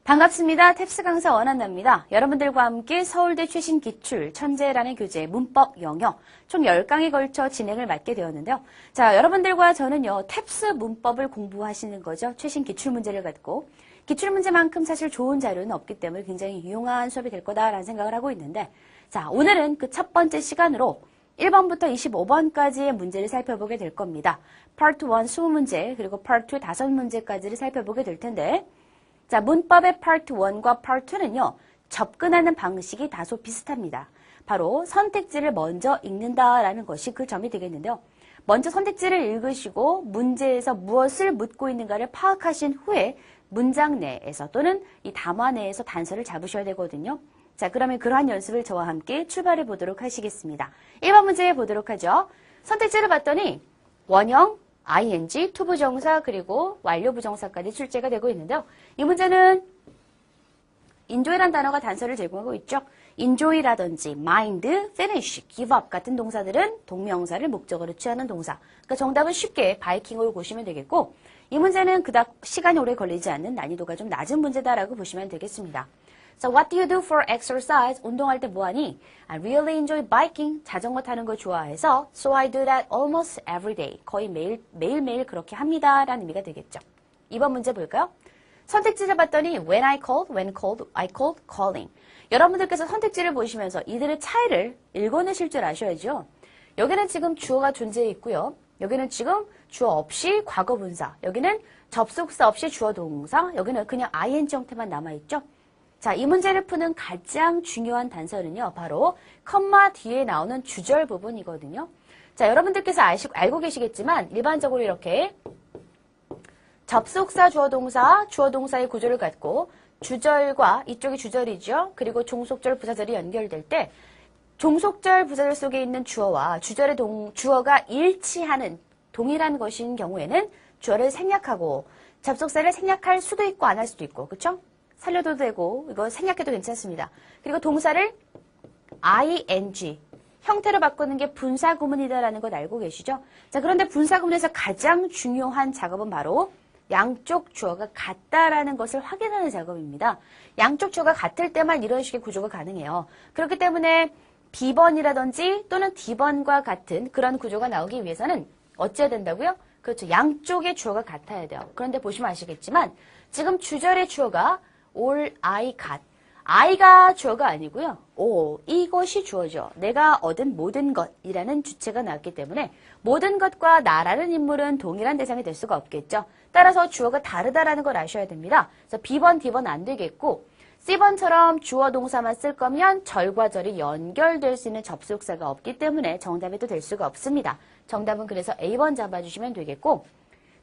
반갑습니다. 탭스 강사 원한나입니다. 여러분들과 함께 서울대 최신 기출 천재라는 교재 문법 영역 총 10강에 걸쳐 진행을 맡게 되었는데요. 자, 여러분들과 저는요. 탭스 문법을 공부하시는 거죠. 최신 기출 문제를 갖고 기출 문제만큼 사실 좋은 자료는 없기 때문에 굉장히 유용한 수업이 될 거다라는 생각을 하고 있는데 자, 오늘은 그 첫 번째 시간으로 1번부터 25번까지의 문제를 살펴보게 될 겁니다. 파트 1 20문제 그리고 파트 2 5문제까지를 살펴보게 될 텐데 자, 문법의 파트 1과 파트 2는요. 접근하는 방식이 다소 비슷합니다. 바로 선택지를 먼저 읽는다라는 것이 그 점이 되겠는데요. 먼저 선택지를 읽으시고 문제에서 무엇을 묻고 있는가를 파악하신 후에 문장 내에서 또는 이 담화 내에서 단서를 잡으셔야 되거든요. 자, 그러면 그러한 연습을 저와 함께 출발해 보도록 하시겠습니다. 1번 문제 보도록 하죠. 선택지를 봤더니 원형, ing, 투부정사 그리고 완료부정사까지 출제가 되고 있는데요. 이 문제는 enjoy란 단어가 단서를 제공하고 있죠. enjoy라든지 mind, finish, give up 같은 동사들은 동명사를 목적어로 취하는 동사. 그러니까 정답은 쉽게 바이킹으로 보시면 되겠고 이 문제는 그닥 시간이 오래 걸리지 않는 난이도가 좀 낮은 문제다라고 보시면 되겠습니다. So what do you do for exercise? 운동할 때 뭐하니? I really enjoy biking. 자전거 타는 거 좋아해서 So I do that almost every day. 거의 매일매일 그렇게 합니다. 라는 의미가 되겠죠. 2번 문제 볼까요? 선택지를 봤더니 when I called, when called, I called, calling. 여러분들께서 선택지를 보시면서 이들의 차이를 읽어내실 줄 아셔야죠. 여기는 지금 주어가 존재해 있고요. 여기는 지금 주어 없이 과거분사. 여기는 접속사 없이 주어 동사. 여기는 그냥 ing 형태만 남아있죠. 자, 이 문제를 푸는 가장 중요한 단서는요. 바로 컴마 뒤에 나오는 주절 부분이거든요. 자, 여러분들께서 알고 계시겠지만 일반적으로 이렇게 접속사 주어 동사의 구조를 갖고 주절과 이쪽이 주절이죠. 그리고 종속절 부사절이 연결될 때 종속절 부사절 속에 있는 주어와 주절의 주어가 일치하는 동일한 것인 경우에는 주어를 생략하고 접속사를 생략할 수도 있고 안 할 수도 있고 그렇죠? 살려도 되고 이거 생략해도 괜찮습니다. 그리고 동사를 ing 형태로 바꾸는 게 분사구문이다라는 것 알고 계시죠? 자, 그런데 분사구문에서 가장 중요한 작업은 바로 양쪽 주어가 같다라는 것을 확인하는 작업입니다. 양쪽 주어가 같을 때만 이런 식의 구조가 가능해요. 그렇기 때문에 B번이라든지 또는 D번과 같은 그런 구조가 나오기 위해서는 어찌해야 된다고요? 그렇죠. 양쪽의 주어가 같아야 돼요. 그런데 보시면 아시겠지만 지금 주절의 주어가 all I got. I가 주어가 아니고요. all, 이것이 주어죠. 내가 얻은 모든 것이라는 주체가 나왔기 때문에 모든 것과 나라는 인물은 동일한 대상이 될 수가 없겠죠. 따라서 주어가 다르다라는 걸 아셔야 됩니다. 그래서 B번, D번 안 되겠고 C번처럼 주어 동사만 쓸 거면 절과 절이 연결될 수 있는 접속사가 없기 때문에 정답이 또 될 수가 없습니다. 정답은 그래서 A번 잡아주시면 되겠고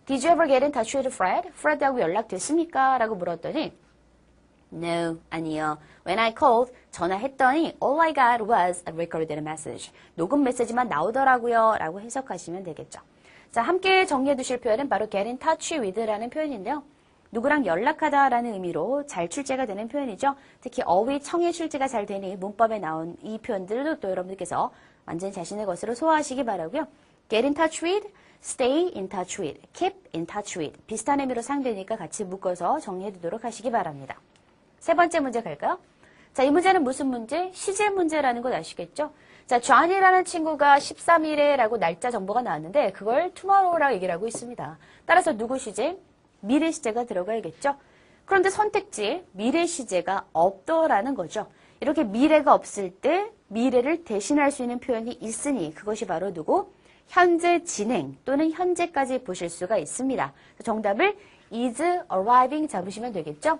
Did you ever get in touch with Fred? Fred하고 연락됐습니까? 라고 물었더니 No, 아니요. When I called, 전화했더니 all I got was a recorded message. 녹음 메시지만 나오더라고요. 라고 해석하시면 되겠죠. 자, 함께 정리해 두실 표현은 바로 get in touch with라는 표현인데요. 누구랑 연락하다라는 의미로 잘 출제가 되는 표현이죠. 특히 어휘, 청의 출제가 잘 되니 문법에 나온 이 표현들도 또 여러분들께서 완전히 자신의 것으로 소화하시기 바라고요. Get in touch with, stay in touch with, keep in touch with. 비슷한 의미로 상대니까 같이 묶어서 정리해 두도록 하시기 바랍니다. 세 번째 문제 갈까요? 자, 이 문제는 무슨 문제? 시제 문제라는 거 아시겠죠? 자, 존이라는 친구가 13일에라고 날짜 정보가 나왔는데 그걸 tomorrow라고 얘기를 하고 있습니다. 따라서 누구 시제? 미래 시제가 들어가야겠죠? 그런데 선택지에 미래 시제가 없더라는 거죠. 이렇게 미래가 없을 때 미래를 대신할 수 있는 표현이 있으니 그것이 바로 누구? 현재 진행 또는 현재까지 보실 수가 있습니다. 정답을 is arriving 잡으시면 되겠죠?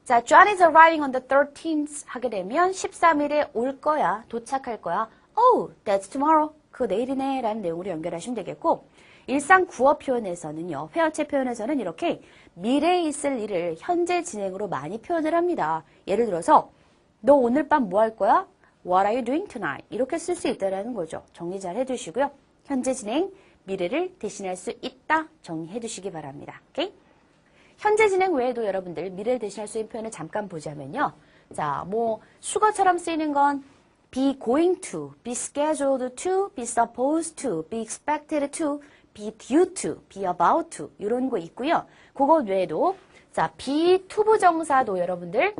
자, John is arriving on the 13th 하게 되면 13일에 올 거야, 도착할 거야. Oh, that's tomorrow. 그거 내일이네 라는 내용으로 연결하시면 되겠고 일상 구어 표현에서는요. 회화체 표현에서는 이렇게 미래에 있을 일을 현재 진행으로 많이 표현을 합니다. 예를 들어서 너 오늘 밤 뭐 할 거야? What are you doing tonight? 이렇게 쓸 수 있다는 거죠. 정리 잘 해두시고요. 현재 진행, 미래를 대신할 수 있다. 정리해 두시기 바랍니다. 오케이? 현재 진행 외에도 여러분들 미래를 대신할 수 있는 표현을 잠깐 보자면요. 자, 뭐 수거처럼 쓰이는 건 be going to, be scheduled to, be supposed to, be expected to, be due to, be about to 이런 거 있고요. 그거 외에도 자, 비투부정사도 여러분들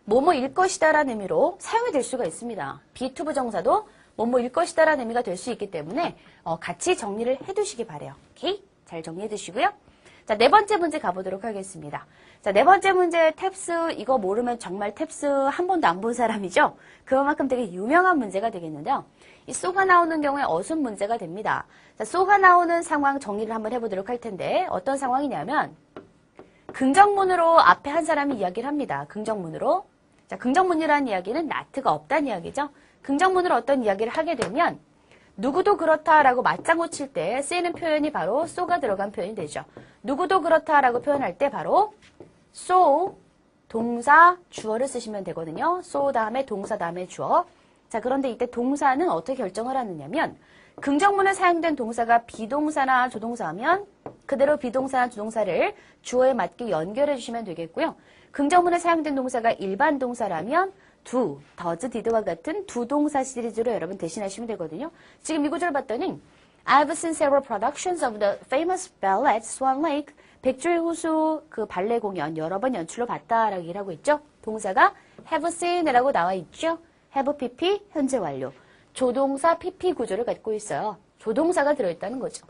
뭐뭐일 것이다라는 의미로 사용이 될 수가 있습니다. 비투부정사도 뭐뭐일 것이다라는 의미가 될 수 있기 때문에 같이 정리를 해두시기 바래요. 오케이? 잘 정리해 두시고요. 자, 네 번째 문제 가보도록 하겠습니다. 자, 네 번째 문제 탭스 이거 모르면 정말 탭스 한 번도 안 본 사람이죠? 그만큼 되게 유명한 문제가 되겠는데요. 이 쏘가 나오는 경우에 어순 문제가 됩니다. 자, 쏘가 나오는 상황 정리를 한번 해보도록 할 텐데 어떤 상황이냐면 긍정문으로 앞에 한 사람이 이야기를 합니다. 긍정문으로. 자, 긍정문이라는 이야기는 not가 없다는 이야기죠. 긍정문으로 어떤 이야기를 하게 되면 누구도 그렇다라고 맞장구 칠 때 쓰이는 표현이 바로 so가 들어간 표현이 되죠. 누구도 그렇다라고 표현할 때 바로 so 동사 주어를 쓰시면 되거든요. so 다음에 동사 다음에 주어. 자, 그런데 이때 동사는 어떻게 결정을 하느냐면 긍정문에 사용된 동사가 비동사나 조동사하면 그대로 비동사나 조동사를 주어에 맞게 연결해 주시면 되겠고요. 긍정문에 사용된 동사가 일반 동사라면 do, does, did와 같은 두 동사 시리즈로 여러분 대신하시면 되거든요. 지금 이 구절을 봤더니 I've seen several productions of the famous ballet Swan Lake. 백조의 호수 그 발레 공연 여러 번 연출로 봤다라고 얘기를 하고 있죠. 동사가 have seen이라고 나와 있죠. have pp 현재 완료. 조동사 pp 구조를 갖고 있어요. 조동사가 들어있다는 거죠.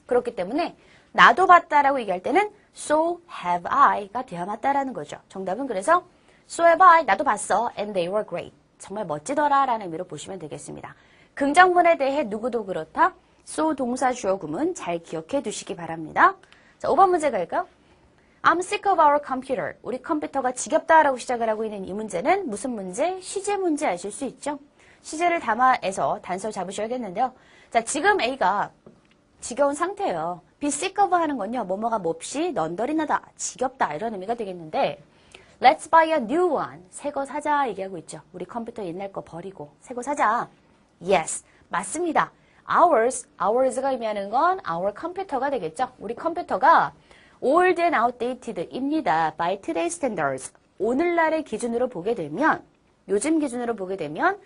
그렇기 때문에 나도 봤다라고 얘기할 때는 so have I가 돼야 맞다라는 거죠. 정답은 그래서 so have I, 나도 봤어. and they were great. 정말 멋지더라 라는 의미로 보시면 되겠습니다. 긍정문에 대해 누구도 그렇다. so 동사 주어 구문 잘 기억해 두시기 바랍니다. 자, 5번 문제 갈까요? I'm sick of our computer. 우리 컴퓨터가 지겹다라고 시작을 하고 있는 이 문제는 무슨 문제? 시제 문제 아실 수 있죠? 시제를 담아서 단서를 잡으셔야겠는데요. 자, 지금 A가 지겨운 상태예요. be sick of 하는 건요. 뭐뭐가 몹시 넌덜이 나다, 지겹다 이런 의미가 되겠는데 Let's buy a new one. 새 거 사자 얘기하고 있죠. 우리 컴퓨터 옛날 거 버리고 새 거 사자. Yes, 맞습니다. ours가 의미하는 건 our 컴퓨터가 되겠죠. 우리 컴퓨터가 old and outdated입니다. by today's standards. 오늘날의 기준으로 보게 되면, 요즘 기준으로 보게 되면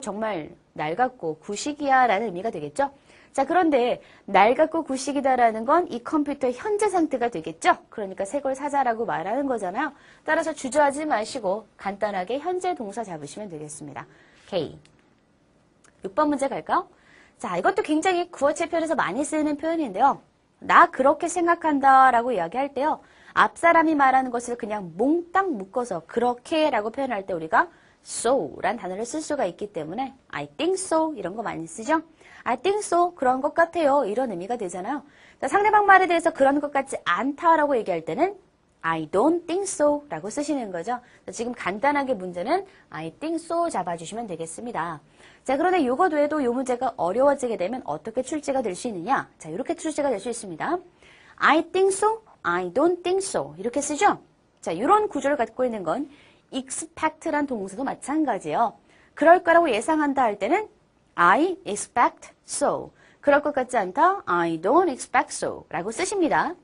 정말 낡았고 구식이야 라는 의미가 되겠죠. 자, 그런데 낡았고 구식이다라는 건 이 컴퓨터의 현재 상태가 되겠죠. 그러니까 새 걸 사자라고 말하는 거잖아요. 따라서 주저하지 마시고 간단하게 현재 동사 잡으시면 되겠습니다. 오케이. 6번 문제 갈까요? 자, 이것도 굉장히 구어체 표현에서 많이 쓰이는 표현인데요. 나 그렇게 생각한다 라고 이야기할 때요. 앞사람이 말하는 것을 그냥 몽땅 묶어서 그렇게 라고 표현할 때 우리가 so 란 단어를 쓸 수가 있기 때문에 I think so 이런 거 많이 쓰죠. I think so 그런 것 같아요 이런 의미가 되잖아요. 자, 상대방 말에 대해서 그런 것 같지 않다라고 얘기할 때는 I don't think so 라고 쓰시는 거죠. 자, 지금 간단하게 문제는 I think so 잡아주시면 되겠습니다. 자, 그런데 이것 외에도 이 문제가 어려워지게 되면 어떻게 출제가 될 수 있느냐? 자, 이렇게 출제가 될 수 있습니다. I think so, I don't think so 이렇게 쓰죠. 자, 이런 구조를 갖고 있는 건 expect란 동사도 마찬가지예요. 그럴 거라고 예상한다 할 때는 I expect so. 그럴 것 같지 않다. I don't expect so 라고 쓰십니다.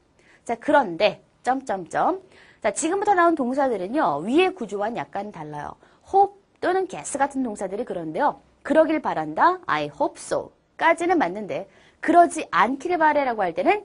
자, 그런데 점점점. 자, 지금부터 나온 동사들은요. 위의 구조와는 약간 달라요. hope 또는 guess 같은 동사들이 그런데요. 그러길 바란다. I hope so. 까지는 맞는데 그러지 않기를 바래라고 할 때는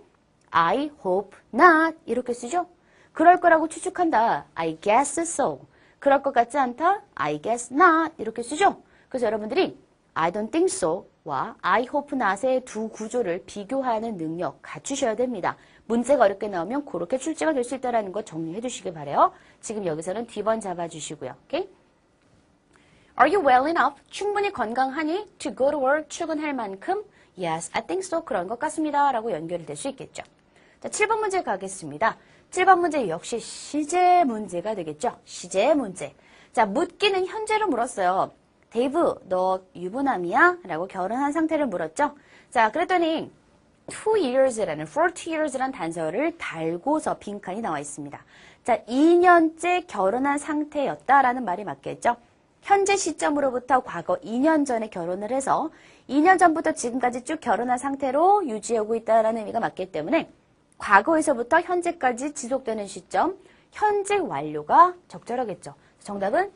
I hope not 이렇게 쓰죠. 그럴 거라고 추측한다. I guess so. 그럴 것 같지 않다. I guess not 이렇게 쓰죠. 그래서 여러분들이 I don't think so와 I hope not의 두 구조를 비교하는 능력 갖추셔야 됩니다. 문제가 어렵게 나오면 그렇게 출제가 될 수 있다는 거 정리해 주시길 바래요. 지금 여기서는 D번 잡아주시고요. 오케이? Are you well enough? 충분히 건강하니? To go to work, 출근할 만큼? Yes, I think so. 그런 것 같습니다. 라고 연결이 될 수 있겠죠. 자, 7번 문제 가겠습니다. 7번 문제 역시 시제 문제가 되겠죠. 시제 문제. 자, 묻기는 현재로 물었어요. 데이브, 너 유부남이야? 라고 결혼한 상태를 물었죠. 자, 그랬더니 2years라는 40years라는 단서를 달고서 빈칸이 나와 있습니다. 자, 2년째 결혼한 상태였다라는 말이 맞겠죠. 현재 시점으로부터 과거 2년 전에 결혼을 해서 2년 전부터 지금까지 쭉 결혼한 상태로 유지하고 있다라는 의미가 맞기 때문에 과거에서부터 현재까지 지속되는 시점, 현재 완료가 적절하겠죠. 정답은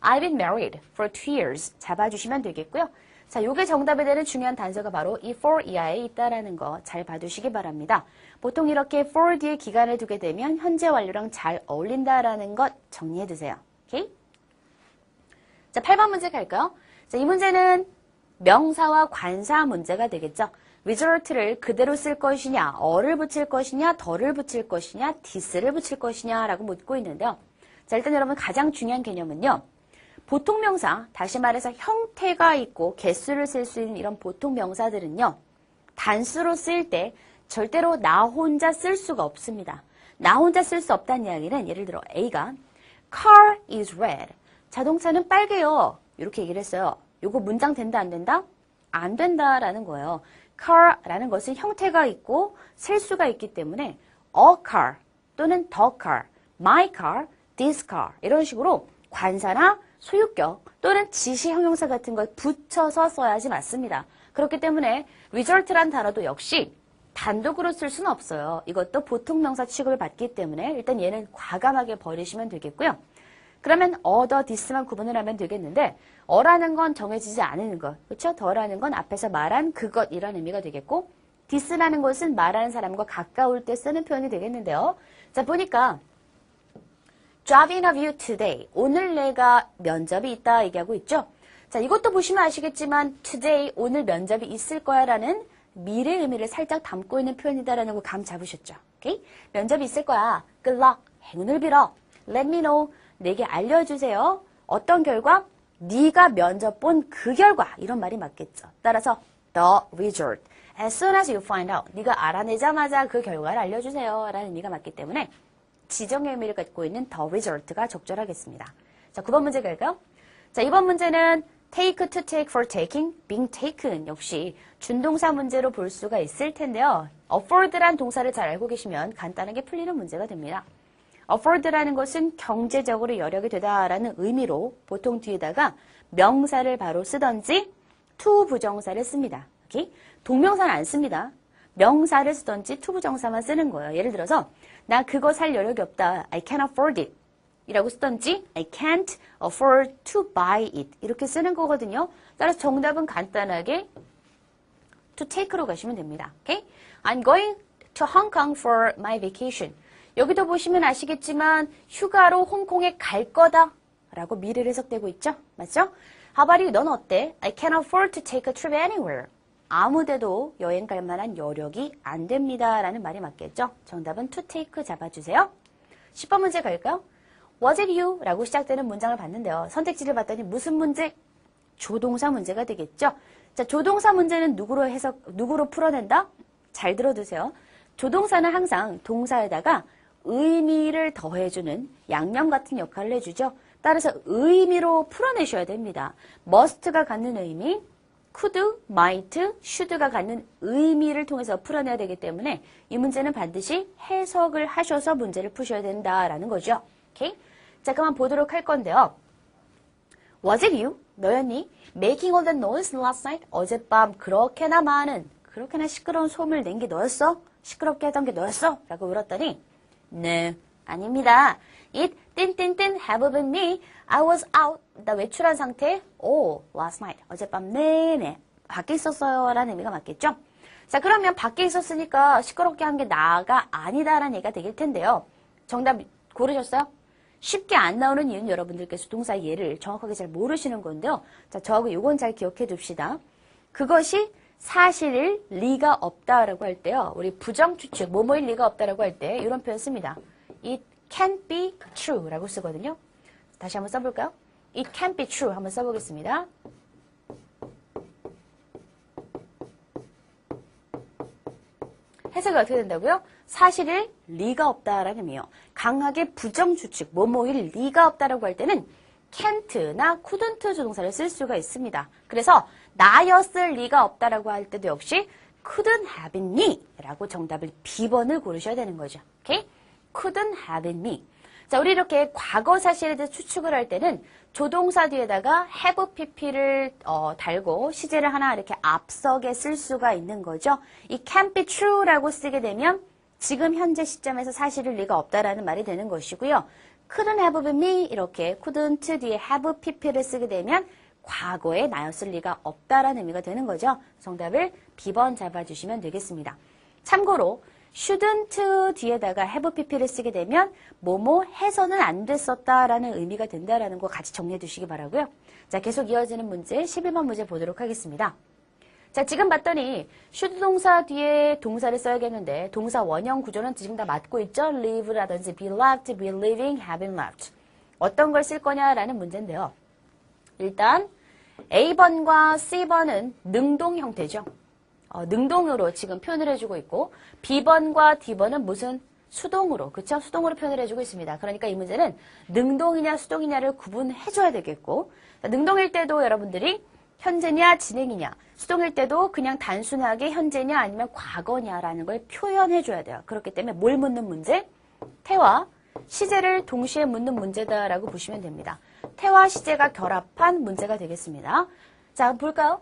I've been married for 2 years 잡아주시면 되겠고요. 자, 요게 정답이 되는 중요한 단서가 바로 이 for 이하에 있다라는 거 잘 봐두시기 바랍니다. 보통 이렇게 for 뒤에 기간을 두게 되면 현재 완료랑 잘 어울린다라는 것 정리해두세요. 오케이? 자, 8번 문제 갈까요? 자, 이 문제는 명사와 관사 문제가 되겠죠. resort를 그대로 쓸 것이냐, 어를 붙일 것이냐, 더를 붙일 것이냐, this를 붙일 것이냐라고 묻고 있는데요. 자, 일단 여러분 가장 중요한 개념은요. 보통 명사, 다시 말해서 형태가 있고 개수를 쓸 수 있는 이런 보통 명사들은요. 단수로 쓸 때 절대로 나 혼자 쓸 수가 없습니다. 나 혼자 쓸 수 없다는 이야기는 예를 들어 A가 car is red. 자동차는 빨개요. 이렇게 얘기를 했어요. 요거 문장 된다 안 된다? 안 된다라는 거예요. car라는 것은 형태가 있고 쓸 수가 있기 때문에 a car 또는 the car, my car, this car 이런 식으로 관사나 소유격 또는 지시 형용사 같은 걸 붙여서 써야지 맞습니다. 그렇기 때문에 result란 단어도 역시 단독으로 쓸 수는 없어요. 이것도 보통 명사 취급을 받기 때문에 일단 얘는 과감하게 버리시면 되겠고요. 그러면 the, this만 구분을 하면 되겠는데 어라는 건 정해지지 않은 것, 그렇죠? 더라는 건 앞에서 말한 그것이라는 의미가 되겠고 this라는 것은 말하는 사람과 가까울 때 쓰는 표현이 되겠는데요. 자, 보니까 job interview today. 오늘 내가 면접이 있다 얘기하고 있죠. 자, 이것도 보시면 아시겠지만 today, 오늘 면접이 있을 거야 라는 미래 의미를 살짝 담고 있는 표현이다라는 거 감 잡으셨죠? 오케이? 면접이 있을 거야. Good luck. 행운을 빌어. Let me know. 내게 알려주세요. 어떤 결과? 네가 면접 본 그 결과. 이런 말이 맞겠죠. 따라서 the result. As soon as you find out. 네가 알아내자마자 그 결과를 알려주세요. 라는 의미가 맞기 때문에 지정의 의미를 갖고 있는 the result가 적절하겠습니다. 자, 9번 문제 갈까요? 자, 이번 문제는 take, to take, for taking, being taken 역시 준동사 문제로 볼 수가 있을 텐데요. afford란 동사를 잘 알고 계시면 간단하게 풀리는 문제가 됩니다. afford라는 것은 경제적으로 여력이 되다라는 의미로 보통 뒤에다가 명사를 바로 쓰던지 to 부정사를 씁니다. 오케이? 동명사는 안 씁니다. 명사를 쓰던지 to 부정사만 쓰는 거예요. 예를 들어서 나 그거 살 여력이 없다. I can't afford it. 이라고 쓰던지 I can't afford to buy it. 이렇게 쓰는 거거든요. 따라서 정답은 간단하게 to take로 가시면 됩니다. Okay? I'm going to Hong Kong for my vacation. 여기도 보시면 아시겠지만 휴가로 홍콩에 갈 거다 라고 미래를 해석되고 있죠. 맞죠? How about you? 넌 어때? I can't afford to take a trip anywhere. 아무데도 여행 갈 만한 여력이 안 됩니다. 라는 말이 맞겠죠? 정답은 to take 잡아주세요. 10번 문제 갈까요? Was it you? 라고 시작되는 문장을 봤는데요. 선택지를 봤더니 무슨 문제? 조동사 문제가 되겠죠? 자, 조동사 문제는 누구로 풀어낸다? 잘 들어두세요. 조동사는 항상 동사에다가 의미를 더해주는 양념 같은 역할을 해주죠. 따라서 의미로 풀어내셔야 됩니다. must가 갖는 의미, could, might, should가 갖는 의미를 통해서 풀어내야 되기 때문에 이 문제는 반드시 해석을 하셔서 문제를 푸셔야 된다라는 거죠. 오케이? 자, 그만 보도록 할 건데요. Was it you? 너였니? Making all the noise last night? 어젯밤 그렇게나 시끄러운 소음을 낸 게 너였어? 시끄럽게 하던 게 너였어? 라고 물었더니 네, 아닙니다. It 띵띵띵 have been me. I was out. 나 외출한 상태. last night. 어젯밤 내내 밖에 있었어요. 라는 의미가 맞겠죠? 자, 그러면 밖에 있었으니까 시끄럽게 한 게 나가 아니다라는 얘기가 되길 텐데요. 정답 고르셨어요? 쉽게 안 나오는 이유는 여러분들께서 동사 예를 정확하게 잘 모르시는 건데요. 자, 저하고 이건 잘 기억해 둡시다. 그것이 사실일 리가 없다라고 할 때요. 우리 부정추측, 뭐뭐일 리가 없다라고 할 때 이런 표현 씁니다. It can't be true 라고 쓰거든요. 다시 한번 써볼까요? It can't be true 한번 써보겠습니다. 해석이 어떻게 된다고요? 사실일 리가 없다라는 의미요. 강하게 부정추측, 뭐뭐일 리가 없다라고 할 때는 can't나 couldn't 조동사를 쓸 수가 있습니다. 그래서 나였을 리가 없다라고 할 때도 역시 couldn't have been me 라고 정답을 B번을 고르셔야 되는 거죠. 오케이? couldn't have been me. 자, 우리 이렇게 과거 사실에 대해서 추측을 할 때는 조동사 뒤에다가 have pp를 달고 시제를 하나 이렇게 앞서게 쓸 수가 있는 거죠. 이 can't be true라고 쓰게 되면 지금 현재 시점에서 사실일 리가 없다라는 말이 되는 것이고요. couldn't have been me 이렇게 couldn't 뒤에 have pp를 쓰게 되면 과거에 나였을 리가 없다라는 의미가 되는 거죠. 정답을 B번 잡아주시면 되겠습니다. 참고로 shouldn't 뒤에다가 have pp를 쓰게 되면 뭐뭐 해서는 안 됐었다라는 의미가 된다라는 거 같이 정리해 두시기 바라고요. 자, 계속 이어지는 문제 11번 문제 보도록 하겠습니다. 자, 지금 봤더니 should 동사 뒤에 동사를 써야겠는데 동사 원형 구조는 지금 다 맞고 있죠. live라든지 be left, be living, have been left. 어떤 걸 쓸 거냐라는 문제인데요. 일단 A번과 C번은 능동 형태죠. 능동으로 지금 표현을 해주고 있고 B번과 D번은 무슨 수동으로, 그쵸? 수동으로 표현을 해주고 있습니다. 그러니까 이 문제는 능동이냐 수동이냐를 구분해줘야 되겠고 능동일 때도 여러분들이 현재냐 진행이냐 수동일 때도 그냥 단순하게 현재냐 아니면 과거냐라는 걸 표현해줘야 돼요. 그렇기 때문에 뭘 묻는 문제? 태와 시제를 동시에 묻는 문제다라고 보시면 됩니다. 태와 시제가 결합한 문제가 되겠습니다. 자, 볼까요?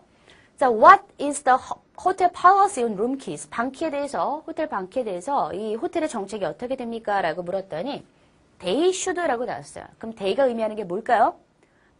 자, what is the hotel policy on room keys? 방키에 대해서, 호텔 방키에 대해서 이 호텔의 정책이 어떻게 됩니까? 라고 물었더니 they should라고 나왔어요. 그럼 they가 의미하는 게 뭘까요?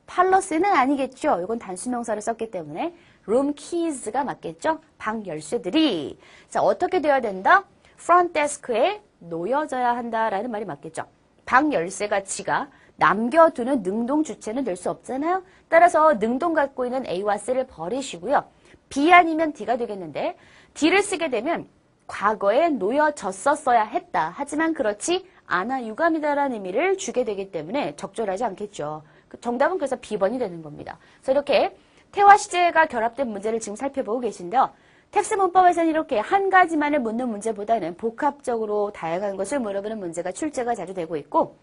policy는 아니겠죠. 이건 단수명사를 썼기 때문에 room keys가 맞겠죠. 방 열쇠들이. 자, 어떻게 되어야 된다? front desk에 놓여져야 한다라는 말이 맞겠죠. 방 열쇠가 지가 남겨두는 능동 주체는 될 수 없잖아요. 따라서 능동 갖고 있는 A와 C를 버리시고요. B 아니면 D가 되겠는데 D를 쓰게 되면 과거에 놓여졌었어야 했다. 하지만 그렇지 않아 유감이다라는 의미를 주게 되기 때문에 적절하지 않겠죠. 정답은 그래서 B번이 되는 겁니다. 그래서 이렇게 태와 시제가 결합된 문제를 지금 살펴보고 계신데요. 텍스트 문법에서는 이렇게 한 가지만을 묻는 문제보다는 복합적으로 다양한 것을 물어보는 문제가 출제가 자주 되고 있고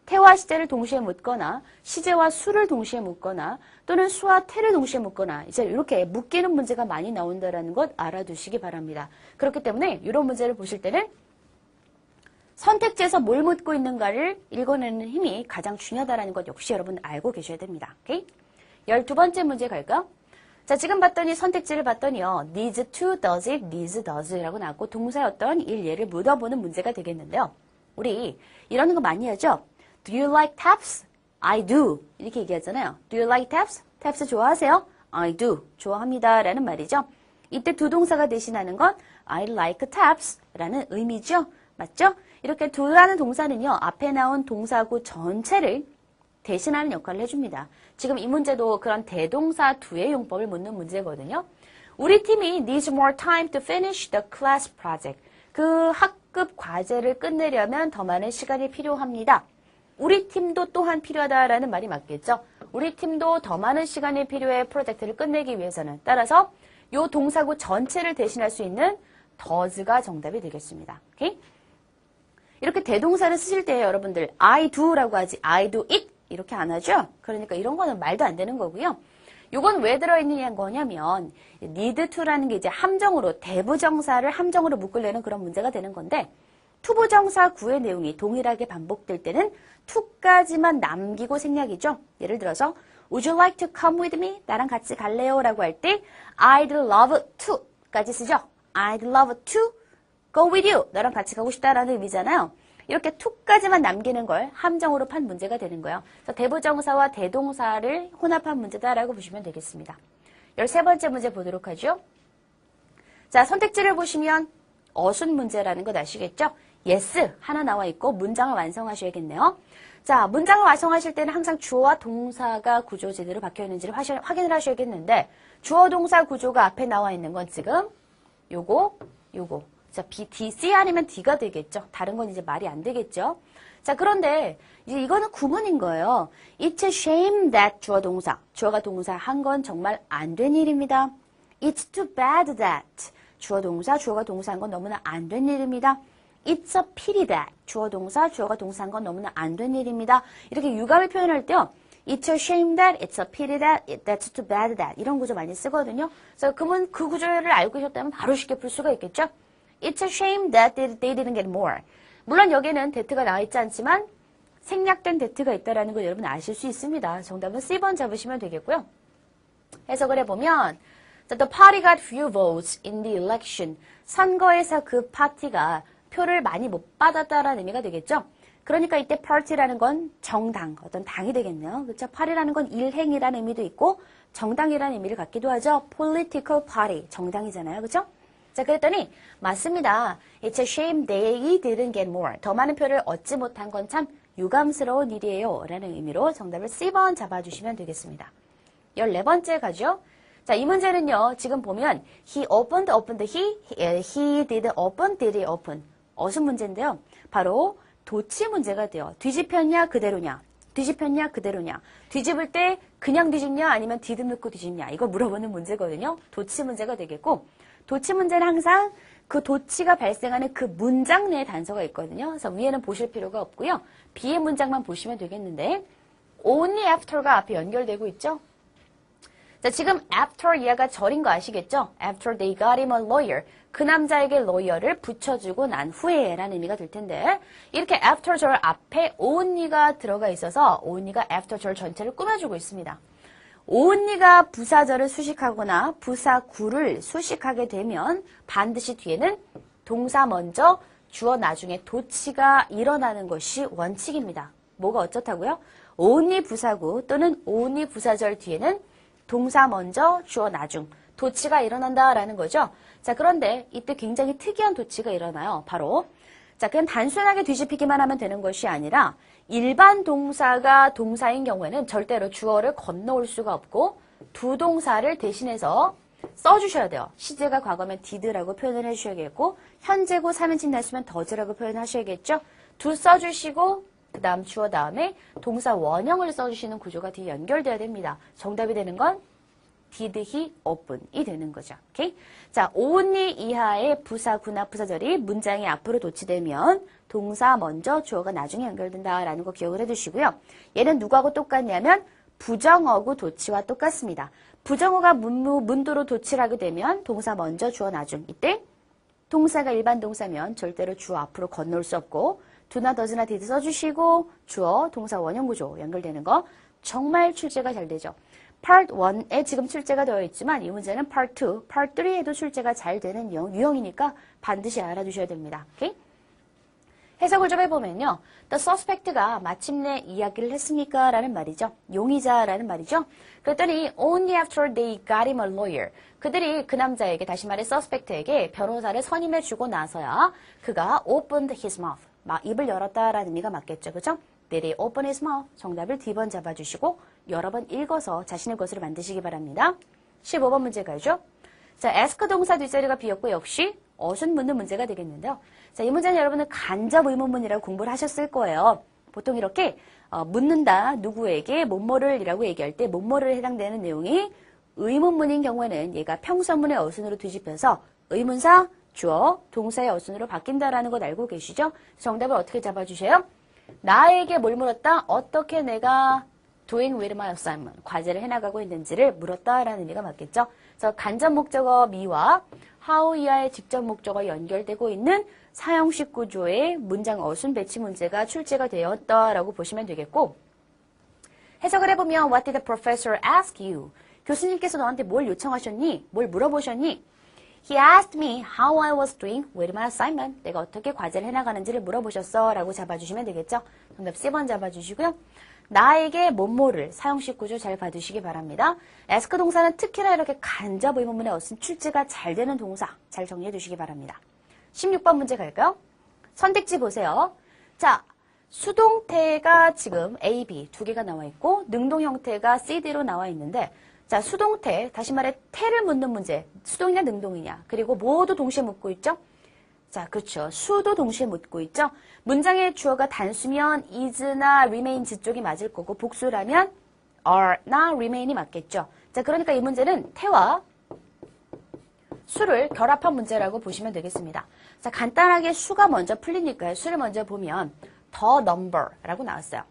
태와 시제를 동시에 묻거나 시제와 수를 동시에 묻거나 또는 수와 태를 동시에 묻거나 이제 이렇게 묶이는 문제가 많이 나온다는 것 알아두시기 바랍니다. 그렇기 때문에 이런 문제를 보실 때는 선택지에서 뭘 묻고 있는가를 읽어내는 힘이 가장 중요하다는 것 역시 여러분 알고 계셔야 됩니다. 오케이? 12번째 문제 갈까요? 자, 지금 봤더니 선택지를 봤더니요. needs to, does it, needs, does 라고 나왔고 동사의 어떤 일예를 묻어보는 문제가 되겠는데요. 우리 이러는 거 많이 하죠? Do you like taps? I do. 이렇게 얘기하잖아요. Do you like taps? taps 좋아하세요? I do. 좋아합니다. 라는 말이죠. 이때 두 동사가 대신하는 건 I like taps 라는 의미죠. 맞죠? 이렇게 do라는 동사는요. 앞에 나온 동사구 전체를 대신하는 역할을 해줍니다. 지금 이 문제도 그런 대동사 do의 용법을 묻는 문제거든요. 우리 팀이 needs more time to finish the class project. 그 학급 과제를 끝내려면 더 많은 시간이 필요합니다. 우리 팀도 또한 필요하다라는 말이 맞겠죠. 우리 팀도 더 많은 시간이 필요해 프로젝트를 끝내기 위해서는. 따라서 이 동사구 전체를 대신할 수 있는 does가 정답이 되겠습니다. 오케이? 이렇게 대동사를 쓰실 때 여러분들 I do라고 하지 I do it 이렇게 안 하죠? 그러니까 이런 거는 말도 안 되는 거고요. 요건 왜 들어있느냐 거냐면 need to라는 게 이제 함정으로 대부정사를 함정으로 묶으려는 그런 문제가 되는 건데 투부정사 구의 내용이 동일하게 반복될 때는 to까지만 남기고 생략이죠. 예를 들어서 Would you like to come with me? 나랑 같이 갈래요? 라고 할 때 I'd love to까지 쓰죠. I'd love to go with you. 너랑 같이 가고 싶다라는 의미잖아요. 이렇게 to까지만 남기는 걸 함정으로 판 문제가 되는 거예요. 그래서 대부정사와 대동사를 혼합한 문제다라고 보시면 되겠습니다. 13번째 문제 보도록 하죠. 자, 선택지를 보시면 어순 문제라는 것 아시겠죠? yes 하나 나와 있고 문장을 완성하셔야겠네요. 자, 문장을 완성하실 때는 항상 주어와 동사가 구조 제대로 박혀 있는지를 확인을 하셔야겠는데 주어 동사 구조가 앞에 나와 있는 건 지금 요거 자, B, D, C 아니면 D가 되겠죠. 다른 건 이제 말이 안 되겠죠. 자, 그런데 이제 이거는 구문인 거예요. It's a shame that 주어가 동사 한 건 정말 안 된 일입니다. It's too bad that 주어가 동사 한 건 너무나 안 된 일입니다. It's a pity that 주어가 동사 한 건 너무나 안 된 일입니다. 이렇게 유감을 표현할 때요. It's a shame that, it's a pity that, that's too bad that 이런 구조 많이 쓰거든요. 그래서 그 구조를 알고 계셨다면 바로 쉽게 풀 수가 있겠죠. It's a shame that they didn't get more. 물론 여기에는 that가 나와 있지 않지만 생략된 that가 있다는 걸 여러분 아실 수 있습니다. 정답은 C번 잡으시면 되겠고요. 해석을 해보면 The party got few votes in the election. 선거에서 그 파티가 표를 많이 못 받았다라는 의미가 되겠죠. 그러니까 이때 party라는 건 정당, 어떤 당이 되겠네요. 그렇죠? party라는 건 일행이라는 의미도 있고 정당이라는 의미를 갖기도 하죠. political party, 정당이잖아요. 그렇죠? 자, 그랬더니 맞습니다. It's a shame they didn't get more. 더 많은 표를 얻지 못한 건 참 유감스러운 일이에요. 라는 의미로 정답을 C번 잡아주시면 되겠습니다. 14번째 가죠. 자, 이 문제는요. 지금 보면 he opened, he did he open. 어순 문제인데요. 바로 도치 문제가 돼요. 뒤집혔냐 그대로냐. 뒤집혔냐 그대로냐. 뒤집을 때 그냥 뒤집냐 아니면 디귿 넣고 뒤집냐. 이거 물어보는 문제거든요. 도치 문제가 되겠고 도치 문제는 항상 그 도치가 발생하는 그 문장 내에 단서가 있거든요. 그래서 위에는 보실 필요가 없고요. B의 문장만 보시면 되겠는데 only after가 앞에 연결되고 있죠. 자, 지금 after 이하가 절인 거 아시겠죠? After they got him a lawyer. 그 남자에게 로이어를 붙여주고 난 후에 라는 의미가 될 텐데 이렇게 after 절 앞에 only가 들어가 있어서 only가 after 절 전체를 꾸며주고 있습니다. only가 부사절을 수식하거나 부사구를 수식하게 되면 반드시 뒤에는 동사 먼저 주어 나중에 도치가 일어나는 것이 원칙입니다. 뭐가 어쩌다고요? only 부사구 또는 only 부사절 뒤에는 동사 먼저 주어 나중 도치가 일어난다라는 거죠. 자, 그런데 이때 굉장히 특이한 도치가 일어나요. 바로 자, 그냥 단순하게 뒤집히기만 하면 되는 것이 아니라 일반 동사가 동사인 경우에는 절대로 주어를 건너올 수가 없고 두 동사를 대신해서 써주셔야 돼요. 시제가 과거면 did라고 표현을 해주셔야겠고 현재고 3인칭 단수면 does라고 표현하셔야겠죠. 두 써주시고 그 다음 주어 다음에 동사 원형을 써주시는 구조가 뒤에 연결돼야 됩니다. 정답이 되는 건 did he open이 되는 거죠. 오케이? 자, only 이하의 부사구나 부사절이 문장의 앞으로 도치되면 동사 먼저 주어가 나중에 연결된다라는 거 기억을 해두시고요. 얘는 누구하고 똑같냐면 부정어구 도치와 똑같습니다. 부정어가 문도로 도치를 하게 되면 동사 먼저 주어 나중. 이때 동사가 일반 동사면 절대로 주어 앞으로 건너올 수 없고 do나 does나 did 써주시고 주어 동사 원형 구조 연결되는 거 정말 출제가 잘 되죠. Part 1에 지금 출제가 되어 있지만 이 문제는 Part 2, Part 3에도 출제가 잘 되는 유형이니까 반드시 알아두셔야 됩니다. 오케이? 해석을 좀 해보면요. The suspect가 마침내 이야기를 했습니까? 라는 말이죠. 용의자라는 말이죠. 그랬더니 only after they got him a lawyer. 그들이 그 남자에게 다시 말해 suspect에게 변호사를 선임해주고 나서야 그가 opened his mouth. 입을 열었다라는 의미가 맞겠죠. 그죠? Did he open his mouth? 정답을 D번 잡아주시고 여러 번 읽어서 자신의 것으로 만드시기 바랍니다. 15번 문제 가죠. 자, ask 동사 뒷자리가 비었고 역시 어순 묻는 문제가 되겠는데요. 자, 이 문제는 여러분은 간접 의문문이라고 공부를 하셨을 거예요. 보통 이렇게 묻는다, 누구에게 뭐뭐를 이라고 얘기할 때 뭐뭐를 해당되는 내용이 의문문인 경우에는 얘가 평서문의 어순으로 뒤집혀서 의문사, 주어, 동사의 어순으로 바뀐다라는 것 알고 계시죠? 정답을 어떻게 잡아주세요? 나에게 뭘 물었다? 어떻게 내가 doing with my assignment, 과제를 해나가고 있는지를 물었다라는 의미가 맞겠죠? 그래서 간접 목적어 미와 how 이하의 직접 목적어 연결되고 있는 사형식 구조의 문장 어순 배치 문제가 출제가 되었다라고 보시면 되겠고 해석을 해보면 What did the professor ask you? 교수님께서 너한테 뭘 요청하셨니? 뭘 물어보셨니? He asked me how I was doing with my assignment. 내가 어떻게 과제를 해나가는지를 물어보셨어 라고 잡아주시면 되겠죠. 정답 C번 잡아주시고요. 나에게 뭐뭐를 사용식 구조 잘 봐두시기 바랍니다. ask 동사는 특히나 이렇게 간접 의문문에 어순 출제가 잘 되는 동사 잘 정리해 두시기 바랍니다. 16번 문제 갈까요? 선택지 보세요. 자, 수동태가 지금 A, B 두 개가 나와 있고 능동 형태가 C, D로 나와 있는데 자, 수동태, 다시 말해 태를 묻는 문제, 수동이냐 능동이냐, 그리고 모두 동시에 묻고 있죠? 자, 그렇죠. 수도 동시에 묻고 있죠? 문장의 주어가 단수면 is나 remains 쪽이 맞을 거고 복수라면 are나 remain이 맞겠죠? 자, 그러니까 이 문제는 태와 수를 결합한 문제라고 보시면 되겠습니다. 자, 간단하게 수가 먼저 풀리니까요. 수를 먼저 보면 the number라고 나왔어요.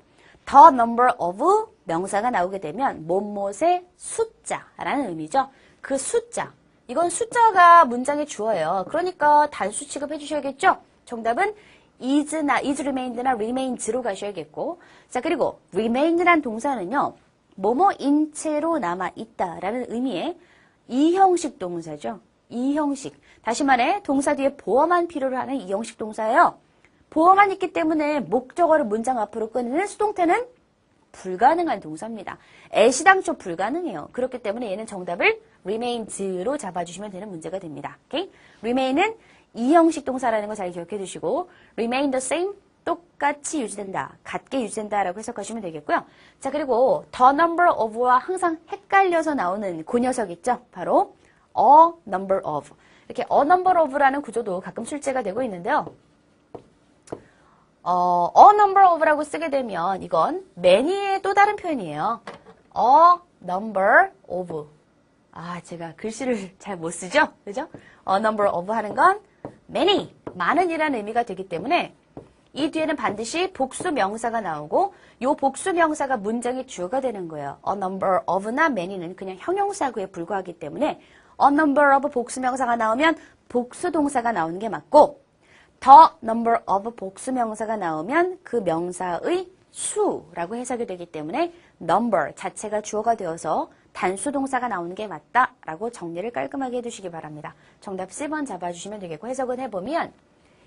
The number of 명사가 나오게 되면 뭐뭇의 숫자라는 의미죠. 그 숫자. 이건 숫자가 문장의 주어예요. 그러니까 단수 취급해 주셔야겠죠? 정답은 is remained나 remains로 가셔야겠고. 자, 그리고 remain이란 동사는요. 뭐뭐인 채로 남아있다라는 의미의 이형식 동사죠. 이형식. 다시 말해 동사 뒤에 보어만 필요로 하는 이형식 동사예요. 보어만 있기 때문에 목적어를 문장 앞으로 꺼내는 수동태는 불가능한 동사입니다. 애시당초 불가능해요. 그렇기 때문에 얘는 정답을 remains로 잡아주시면 되는 문제가 됩니다. 오케이? remain은 이 형식 동사라는 거 잘 기억해 두시고 remain the same 똑같이 유지된다. 같게 유지된다라고 해석하시면 되겠고요. 자, 그리고 the number of와 항상 헷갈려서 나오는 그 녀석 있죠? 바로 a number of. 이렇게 a number of라는 구조도 가끔 출제가 되고 있는데요. a number of라고 쓰게 되면 이건 many의 또 다른 표현이에요. a number of. 아, 제가 글씨를 잘 못 쓰죠? 그죠? a number of 하는 건 many, 많은이라는 의미가 되기 때문에 이 뒤에는 반드시 복수 명사가 나오고 이 복수 명사가 문장의 주어가 되는 거예요. a number of나 many는 그냥 형용사구에 불과하기 때문에 a number of 복수 명사가 나오면 복수 동사가 나오는 게 맞고 the number of 복수 명사가 나오면 그 명사의 수라고 해석이 되기 때문에 number 자체가 주어가 되어서 단수 동사가 나오는 게 맞다라고 정리를 깔끔하게 해두시기 바랍니다. 정답 C번 잡아주시면 되겠고 해석은 해보면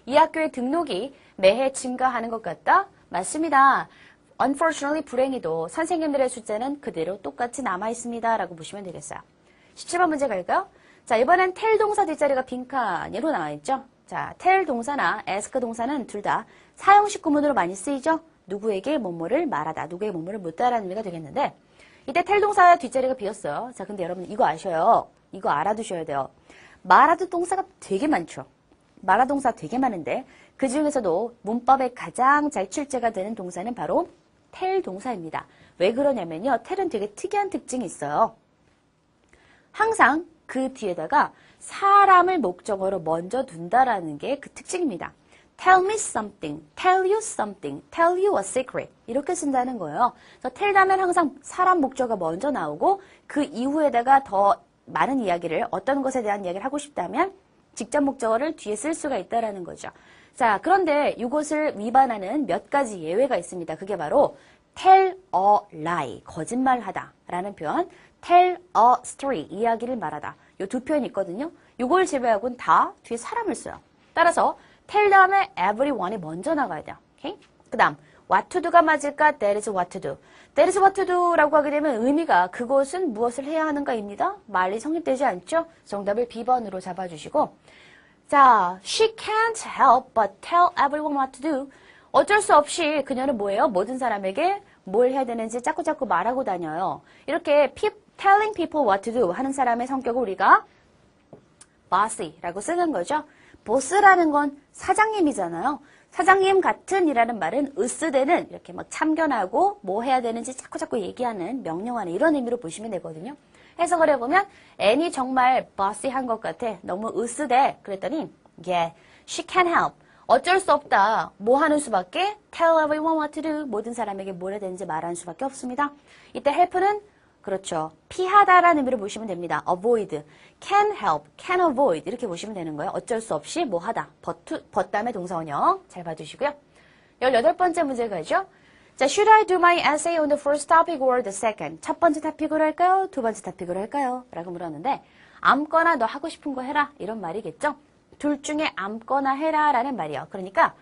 이 학교의 등록이 매해 증가하는 것 같다? 맞습니다. Unfortunately 불행히도 선생님들의 숫자는 그대로 똑같이 남아있습니다. 라고 보시면 되겠어요. 17번 문제 갈까요? 자, 이번엔 tell 동사 뒷자리가 빈칸으로 나와있죠? 자, tell 동사나 ask 동사는 둘 다 사형식 구문으로 많이 쓰이죠? 누구에게 뭐뭐를 말하다, 누구에게 뭐뭐를 묻다라는 의미가 되겠는데 이때 tell 동사 뒷자리가 비었어요. 자, 근데 여러분 이거 아셔요. 이거 알아두셔야 돼요. 말하듯 동사가 되게 많죠. 말하 동사 되게 많은데 그 중에서도 문법에 가장 잘 출제가 되는 동사는 바로 tell 동사입니다. 왜 그러냐면요. tell은 되게 특이한 특징이 있어요. 항상 그 뒤에다가 사람을 목적어로 먼저 둔다라는 게 그 특징입니다. Tell me something, tell you something, tell you a secret 이렇게 쓴다는 거예요. 그래서 tell 하면 항상 사람 목적어가 먼저 나오고 그 이후에다가 더 많은 이야기를 어떤 것에 대한 이야기를 하고 싶다면 직접 목적어를 뒤에 쓸 수가 있다라는 거죠. 자, 그런데 이것을 위반하는 몇 가지 예외가 있습니다. 그게 바로 tell a lie, 거짓말하다 라는 표현, tell a story, 이야기를 말하다. 이 두 표현이 있거든요. 이걸 제외하고는 다 뒤에 사람을 써요. 따라서 tell 다음에 everyone이 먼저 나가야 돼요. 오케이? 그 다음 what to do가 맞을까? That is what to do. That is what to do라고 하게 되면 의미가 그것은 무엇을 해야 하는가입니다. 말이 성립되지 않죠? 정답을 B번으로 잡아주시고 자, she can't help but tell everyone what to do. 어쩔 수 없이 그녀는 뭐예요? 모든 사람에게 뭘 해야 되는지 자꾸자꾸 말하고 다녀요. 이렇게 telling people what to do 하는 사람의 성격을 우리가 boss라고 쓰는 거죠. 보스라는 건 사장님이잖아요. 사장님 같은 이라는 말은 으쓰대는 이렇게 막 참견하고 뭐 해야 되는지 자꾸자꾸 얘기하는 명령하는 이런 의미로 보시면 되거든요. 해석을 해보면 Annie 정말 boss한 것 같아. 너무 으쓰대. 그랬더니 yeah, she can't help. 어쩔 수 없다. 뭐 하는 수밖에? Tell everyone what to do. 모든 사람에게 뭘 해야 되는지 말하는 수밖에 없습니다. 이때 help는 그렇죠. 피하다라는 의미로 보시면 됩니다. avoid, can help, can avoid 이렇게 보시면 되는 거예요. 어쩔 수 없이 뭐 하다. but 다음에 동사원형 잘 봐주시고요. 18번째 문제 가죠. 자, should I do my essay on the first topic or the second? 첫 번째 토픽으로 할까요? 두 번째 토픽으로 할까요? 라고 물었는데 아무거나 너 하고 싶은 거 해라 이런 말이겠죠. 둘 중에 아무거나 해라 라는 말이에요. 그러니까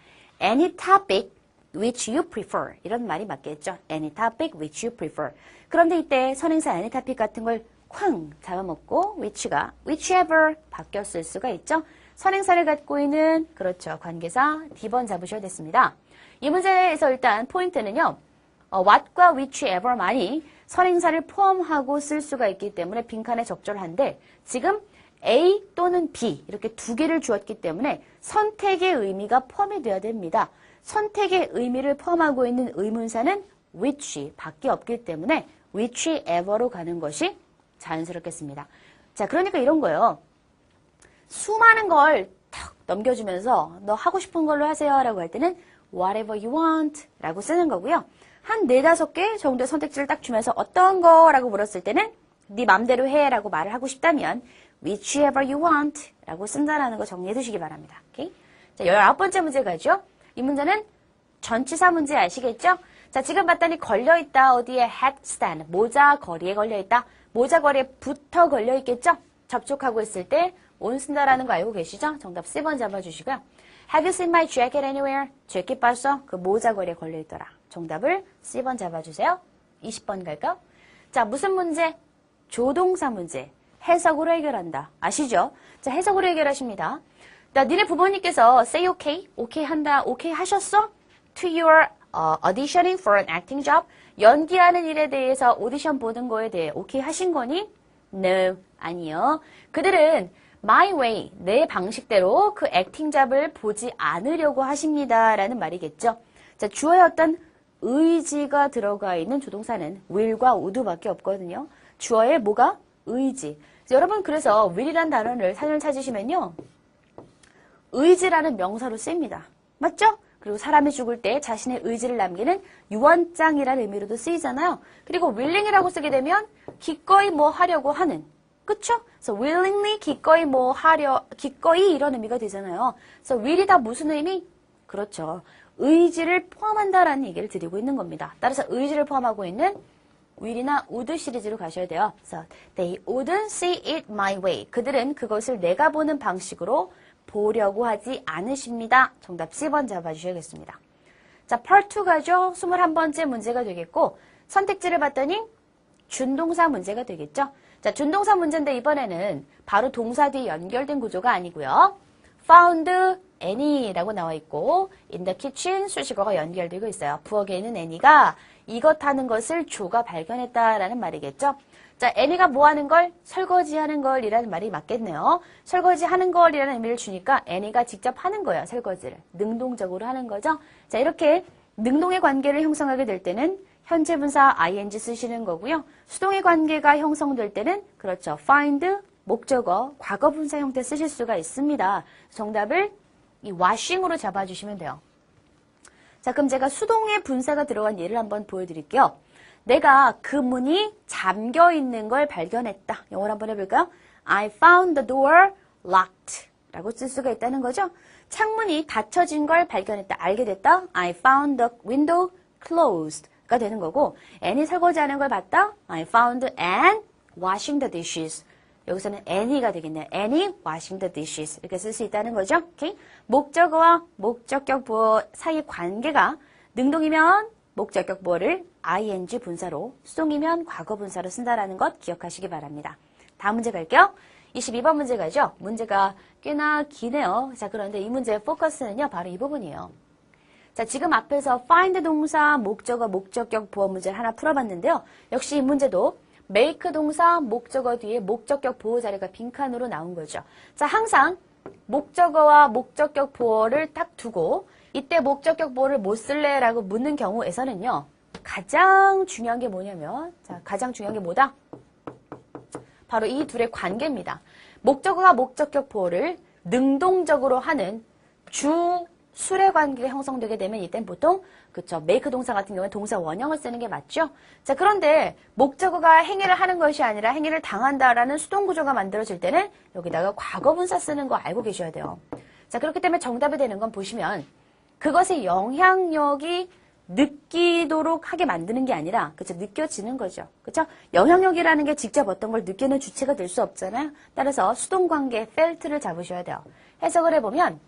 any topic which you prefer 이런 말이 맞겠죠. any topic which you prefer. 그런데 이때 선행사 any topic 같은 걸 쾅 잡아먹고 which가 whichever 바뀌었을 수가 있죠. 선행사를 갖고 있는 그렇죠. 관계사 D번 잡으셔야 됐습니다. 이 문제에서 일단 포인트는요. what과 whichever만이 선행사를 포함하고 쓸 수가 있기 때문에 빈칸에 적절한데 지금 A 또는 B 이렇게 두 개를 주었기 때문에 선택의 의미가 포함이 되어야 됩니다. 선택의 의미를 포함하고 있는 의문사는 which 밖에 없기 때문에 whichever로 가는 것이 자연스럽겠습니다. 자, 그러니까 이런 거예요. 수많은 걸 탁 넘겨주면서 너 하고 싶은 걸로 하세요 라고 할 때는 whatever you want 라고 쓰는 거고요. 한 4-5개 정도의 선택지를 딱 주면서 어떤 거라고 물었을 때는 네 맘대로 해 라고 말을 하고 싶다면 whichever you want 라고 쓴다라는 거 정리해 두시기 바랍니다. 오케이? 자, 19번째 문제 가죠. 이 문제는 전치사 문제 아시겠죠? 자, 지금 봤더니 걸려있다. 어디에? hat stand. 모자 거리에 걸려있다. 모자 거리에 붙어 걸려있겠죠? 접촉하고 있을 때 on 쓴다라는 거 알고 계시죠? 정답 C번 잡아주시고요. Have you seen my jacket anywhere? 재킷 봤어? 그 모자걸이에 걸려있더라. 정답을 C번 잡아주세요. 20번 갈까? 자, 무슨 문제? 조동사 문제. 해석으로 해결한다. 아시죠? 자, 해석으로 해결하십니다. 자, 니네 부모님께서 say okay, okay 한다, okay 하셨어? To your auditioning for an acting job? 연기하는 일에 대해서 오디션 보는 거에 대해 okay 하신 거니? No, 아니요. 그들은 my way, 내 방식대로 그 액팅 잡을 보지 않으려고 하십니다. 라는 말이겠죠. 자, 주어의 어떤 의지가 들어가 있는 조동사는 will과 would밖에 없거든요. 주어의 뭐가? 의지. 여러분 그래서 will이란 단어를 사전을 찾으시면요. 의지라는 명사로 쓰입니다. 맞죠? 그리고 사람이 죽을 때 자신의 의지를 남기는 유언장이라는 의미로도 쓰이잖아요. 그리고 willing이라고 쓰게 되면 기꺼이 뭐 하려고 하는. 그쵸? 그래서 willingly 기꺼이 뭐 기꺼이 이런 의미가 되잖아요. 그래서 will이 다 무슨 의미? 그렇죠. 의지를 포함한다라는 얘기를 드리고 있는 겁니다. 따라서 의지를 포함하고 있는 will이나 would 시리즈로 가셔야 돼요. 그래서 they wouldn't see it my way. 그들은 그것을 내가 보는 방식으로 보려고 하지 않으십니다. 정답 C번 잡아주셔야겠습니다. 자, part 2 가죠. 21번째 문제가 되겠고 선택지를 봤더니 준동사 문제가 되겠죠. 자, 준동사 문제인데 이번에는 바로 동사 뒤에 연결된 구조가 아니고요. found Annie라고 나와 있고 in the kitchen 수식어가 연결되고 있어요. 부엌에 있는 애니가 이것 하는 것을 조가 발견했다라는 말이겠죠. 자, 애니가 뭐 하는 걸? 설거지하는 걸이라는 말이 맞겠네요. 설거지하는 걸이라는 의미를 주니까 애니가 직접 하는 거예요. 설거지를. 능동적으로 하는 거죠. 자, 이렇게 능동의 관계를 형성하게 될 때는 현재 분사 ing 쓰시는 거고요. 수동의 관계가 형성될 때는 그렇죠. find 목적어 과거 분사 형태 쓰실 수가 있습니다. 정답을 이 washing으로 잡아주시면 돼요. 자, 그럼 제가 수동의 분사가 들어간 예를 한번 보여드릴게요. 내가 그 문이 잠겨 있는 걸 발견했다. 영어로 한번 해볼까요? I found the door locked 라고 쓸 수가 있다는 거죠. 창문이 닫혀진 걸 발견했다. 알게 됐다. I found the window closed 가 되는 거고 Annie 설거지하는 걸 봤다. I found Anne washing the dishes. 여기서는 Annie가 되겠네요. Annie washing the dishes 이렇게 쓸 수 있다는 거죠. 오케이? 목적어와 목적격 보어 사이의 관계가 능동이면 목적격 보어를 ing 분사로 수동이면 과거 분사로 쓴다라는 것 기억하시기 바랍니다. 다음 문제 갈게요. 22번 문제 가죠. 문제가 꽤나 기네요. 자, 그런데 이 문제의 포커스는요. 바로 이 부분이에요. 자, 지금 앞에서 find 동사, 목적어, 목적격 보어 문제를 하나 풀어봤는데요. 역시 이 문제도 make 동사, 목적어 뒤에 목적격 보호 자리가 빈칸으로 나온 거죠. 자, 항상 목적어와 목적격 보어를 딱 두고 이때 목적격 보어를 못 쓸래? 라고 묻는 경우에서는요. 가장 중요한 게 뭐냐면 자, 가장 중요한 게 뭐다? 바로 이 둘의 관계입니다. 목적어와 목적격 보어를 능동적으로 하는 술의 관계가 형성되게 되면 이땐 보통 그쵸 make 동사 같은 경우에 동사 원형을 쓰는 게 맞죠? 자, 그런데 목적어가 행위를 하는 것이 아니라 행위를 당한다라는 수동 구조가 만들어질 때는 여기다가 과거 분사 쓰는 거 알고 계셔야 돼요. 자, 그렇기 때문에 정답이 되는 건 보시면 그것의 영향력이 느끼도록 하게 만드는 게 아니라 그쵸 느껴지는 거죠. 그쵸? 영향력이라는 게 직접 어떤 걸 느끼는 주체가 될 수 없잖아요. 따라서 수동 관계 felt를 잡으셔야 돼요. 해석을 해보면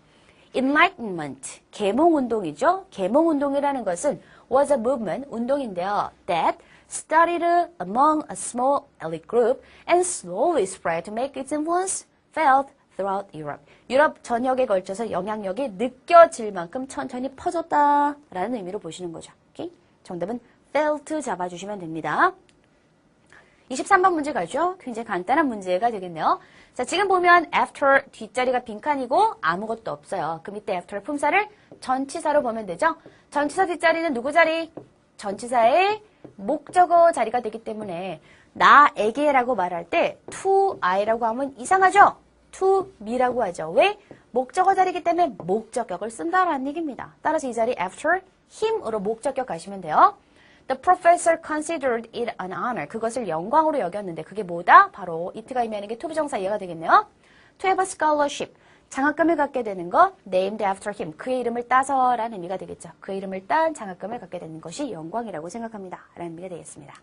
Enlightenment, 계몽운동이죠. 계몽운동이라는 것은 was a movement, 운동인데요. That started among a small elite group and slowly spread to make its influence felt throughout Europe. 유럽 전역에 걸쳐서 영향력이 느껴질 만큼 천천히 퍼졌다라는 의미로 보시는 거죠. 오케이? 정답은 felt 잡아주시면 됩니다. 23번 문제 가죠. 굉장히 간단한 문제가 되겠네요. 자, 지금 보면 after 뒷자리가 빈칸이고 아무것도 없어요. 그럼 이때 after 품사를 전치사로 보면 되죠. 전치사 뒷자리는 누구 자리? 전치사의 목적어 자리가 되기 때문에 나에게라고 말할 때 to I라고 하면 이상하죠? to me라고 하죠. 왜? 목적어 자리이기 때문에 목적격을 쓴다라는 얘기입니다. 따라서 이 자리 after him으로 목적격 가시면 돼요. The professor considered it an honor. 그것을 영광으로 여겼는데 그게 뭐다? 바로 it가 의미하는 게 투부정사 이해가 되겠네요. To have a scholarship. 장학금을 갖게 되는 거 named after him. 그의 이름을 따서라는 의미가 되겠죠. 그의 이름을 딴 장학금을 갖게 되는 것이 영광이라고 생각합니다. 라는 의미가 되겠습니다.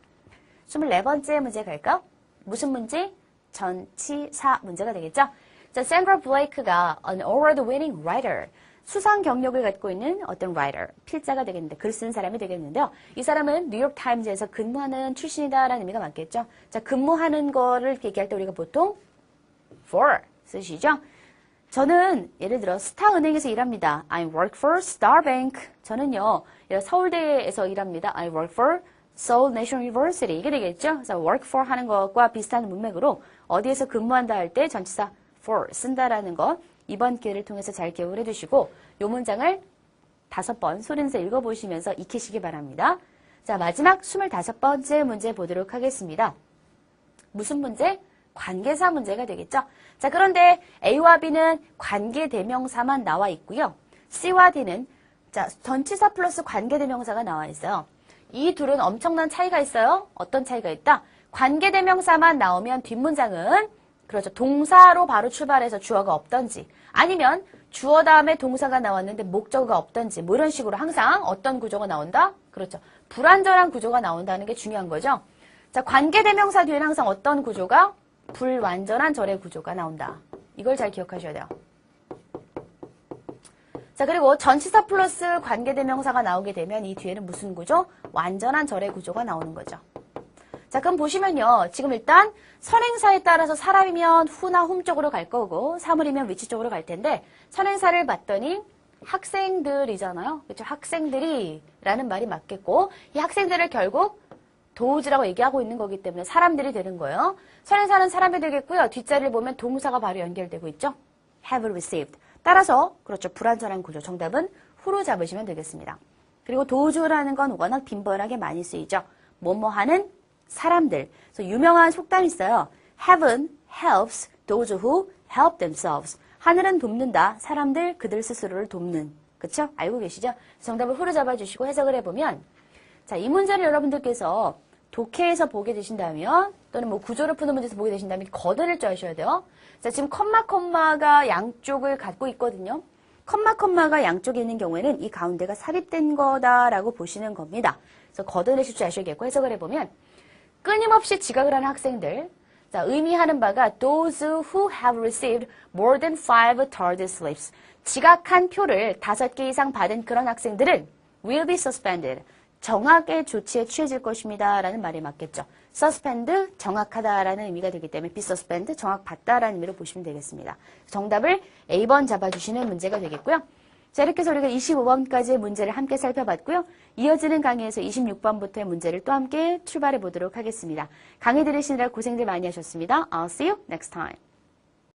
24번째 문제 갈까요? 무슨 문제? 전치사 문제가 되겠죠. 자, 샌드라 블레이크가 an award-winning writer. 수상 경력을 갖고 있는 어떤 writer, 필자가 되겠는데, 글 쓰는 사람이 되겠는데요. 이 사람은 뉴욕타임즈에서 근무하는 출신이다라는 의미가 맞겠죠. 자, 근무하는 거를 얘기할 때 우리가 보통 for 쓰시죠. 저는 예를 들어 스타은행에서 일합니다. I work for Starbank. 저는요, 서울대에서 일합니다. I work for Seoul National University. 이게 되겠죠. 그래서 work for 하는 것과 비슷한 문맥으로 어디에서 근무한다 할 때 전치사 for 쓴다라는 것 이번 기회를 통해서 잘 기억을 해두시고 이 문장을 5번 소리내서 읽어보시면서 익히시기 바랍니다. 자, 마지막 25번째 문제 보도록 하겠습니다. 무슨 문제? 관계사 문제가 되겠죠. 자, 그런데 A와 B는 관계대명사만 나와 있고요. C와 D는 자, 전치사 플러스 관계대명사가 나와 있어요. 이 둘은 엄청난 차이가 있어요. 어떤 차이가 있다? 관계대명사만 나오면 뒷문장은 그렇죠. 동사로 바로 출발해서 주어가 없던지 아니면 주어 다음에 동사가 나왔는데 목적어가 없던지 뭐 이런 식으로 항상 어떤 구조가 나온다? 그렇죠. 불완전한 구조가 나온다는 게 중요한 거죠. 자, 관계대명사 뒤에는 항상 어떤 구조가? 불완전한 절의 구조가 나온다. 이걸 잘 기억하셔야 돼요. 자, 그리고 전치사 플러스 관계대명사가 나오게 되면 이 뒤에는 무슨 구조? 완전한 절의 구조가 나오는 거죠. 자, 그럼 보시면요. 지금 일단 선행사에 따라서 사람이면 who나 whom 쪽으로 갈 거고 사물이면 which 쪽으로 갈 텐데 선행사를 봤더니 학생들이잖아요. 그렇죠? 학생들이 라는 말이 맞겠고 이 학생들을 결국 does라고 얘기하고 있는 거기 때문에 사람들이 되는 거예요. 선행사는 사람이 되겠고요. 뒷자리를 보면 동사가 바로 연결되고 있죠. have received. 따라서 그렇죠. 불완전한 구조. 정답은 who로 잡으시면 되겠습니다. 그리고 does라는 건 워낙 빈번하게 많이 쓰이죠. 뭐뭐 하는 사람들. 그래서 유명한 속담이 있어요. Heaven helps those who help themselves. 하늘은 돕는다. 사람들 그들 스스로를 돕는. 그쵸? 알고 계시죠? 정답을 who로 잡아주시고 해석을 해보면 자, 이 문제를 여러분들께서 독해에서 보게 되신다면 또는 뭐 구조를 푸는 문제에서 보게 되신다면 거드를 줄 아셔야 돼요. 자, 지금 컴마가 양쪽을 갖고 있거든요. 컴마가 양쪽에 있는 경우에는 이 가운데가 삽입된 거다라고 보시는 겁니다. 그래서 거드내실 줄 아셔야겠고 해석을 해보면 끊임없이 지각을 하는 학생들. 자, 의미하는 바가 those who have received more than 5 third sleeps. 지각한 표를 5개 이상 받은 그런 학생들은 will be suspended. 정확의 조치에 취해질 것입니다. 라는 말이 맞겠죠. suspend, 정확하다라는 의미가 되기 때문에 be suspend, 정확받다라는 의미로 보시면 되겠습니다. 정답을 A번 잡아주시는 문제가 되겠고요. 자, 이렇게 해서 우리가 25번까지의 문제를 함께 살펴봤고요. 이어지는 강의에서 26번부터의 문제를 또 함께 출발해 보도록 하겠습니다. 강의 들으시느라 고생들 많이 하셨습니다. I'll see you next time.